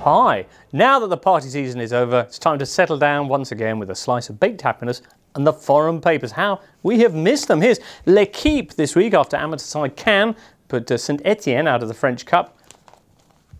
pie. Now that the party season is over, it's time to settle down once again with a slice of baked happiness and the foreign papers. How we have missed them. Here's L'Équipe this week after amateur side Cannes put Saint Etienne out of the French Cup.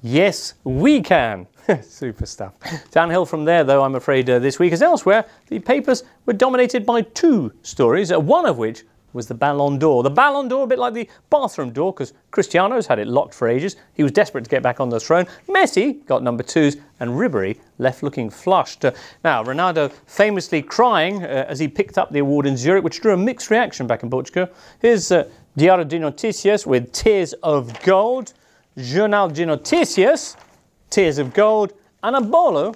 Yes, we can. Super stuff. Downhill from there, though, I'm afraid, this week. As elsewhere, the papers were dominated by two stories, one of which was the Ballon d'Or. The Ballon d'Or, a bit like the bathroom door, because Cristiano's had it locked for ages. He was desperate to get back on the throne. Messi got number 2s, and Ribéry left looking flushed. Now, Ronaldo famously crying as he picked up the award in Zurich, which drew a mixed reaction back in Portugal. Here's Diário de Notícias with Tears of Gold, Jornal de Notícias, Tears of Gold, and a Ballon,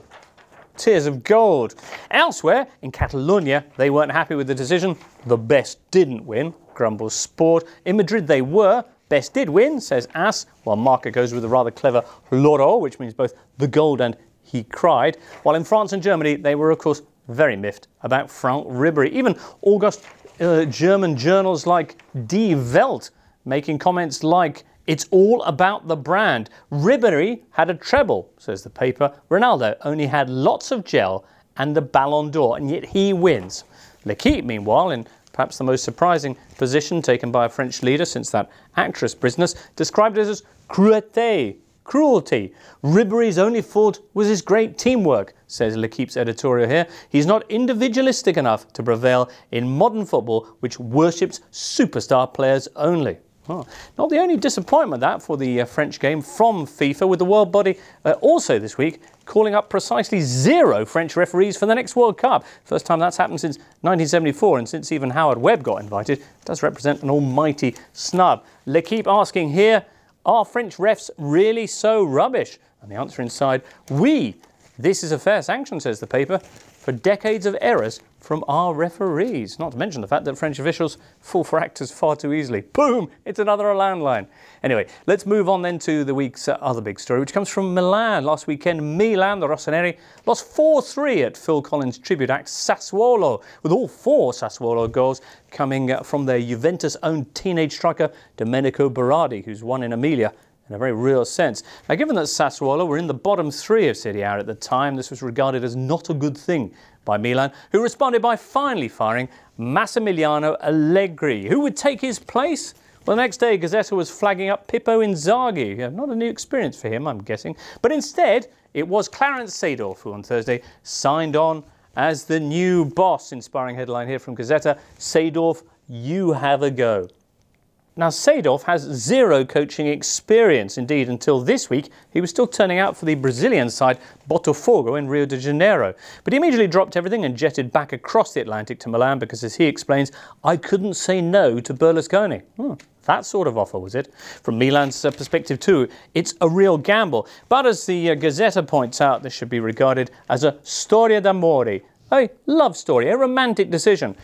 Tears of Gold. Elsewhere, in Catalonia, they weren't happy with the decision. The best didn't win, grumbles Sport. In Madrid they were. Best did win, says AS, while Marca goes with a rather clever Loro, which means both the gold and he cried. While in France and Germany, they were, of course, very miffed about Franck Ribéry. Even August German journals like Die Welt making comments like, "It's all about the brand. Ribéry had a treble," says the paper. Ronaldo only had lots of gel and the Ballon d'Or, and yet he wins. L'Équipe, meanwhile, in perhaps the most surprising position taken by a French leader since that actress business, described it as cruauté, cruelty. Ribéry's only fault was his great teamwork, says L'Équipe's editorial here. He's not individualistic enough to prevail in modern football, which worships superstar players only. Oh, not the only disappointment that for the French game from FIFA, with the world body also this week calling up precisely 0 French referees for the next World Cup. First time that's happened since 1974, and since even Howard Webb got invited, it does represent an almighty snub. L'Équipe asking here, are French refs really so rubbish? And the answer inside, oui. This is a fair sanction, says the paper, for decades of errors from our referees. Not to mention the fact that French officials fall for actors far too easily. Boom! It's another landline. Anyway, let's move on then to the week's other big story, which comes from Milan. Last weekend, Milan, the Rossoneri, lost 4-3 at Phil Collins' tribute act Sassuolo, with all 4 Sassuolo goals coming from their Juventus-owned teenage striker Domenico Berardi, who's won in Emilia in a very real sense. Now, given that Sassuolo were in the bottom 3 of Serie A at the time, this was regarded as not a good thing by Milan, who responded by finally firing Massimiliano Allegri. Who would take his place? Well, the next day, Gazzetta was flagging up Pippo Inzaghi. Not a new experience for him, I'm guessing. But instead, it was Clarence Seedorf who on Thursday signed on as the new boss. Inspiring headline here from Gazzetta, Seedorf, you have a go. Now, Seedorf has 0 coaching experience. Indeed, until this week, he was still turning out for the Brazilian side Botafogo in Rio de Janeiro. But he immediately dropped everything and jetted back across the Atlantic to Milan because, as he explains, I couldn't say no to Berlusconi. That sort of offer, was it? From Milan's perspective too, it's a real gamble. But as the Gazzetta points out, this should be regarded as a storia d'amore, a love story, a romantic decision.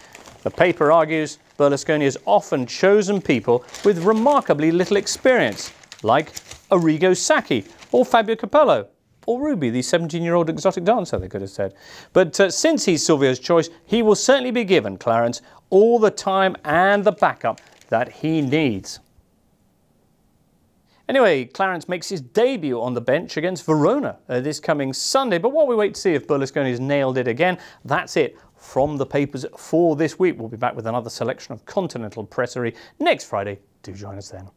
The paper argues Berlusconi has often chosen people with remarkably little experience, like Arrigo Sacchi or Fabio Capello, or Ruby, the 17-year-old exotic dancer, they could have said. But since he's Silvio's choice, he will certainly be given, Clarence, all the time and the backup that he needs. Anyway, Clarence makes his debut on the bench against Verona this coming Sunday. But while we wait to see if Berlusconi's nailed it again, that's it from the papers for this week. We'll be back with another selection of continental pressery next Friday. Do join us then.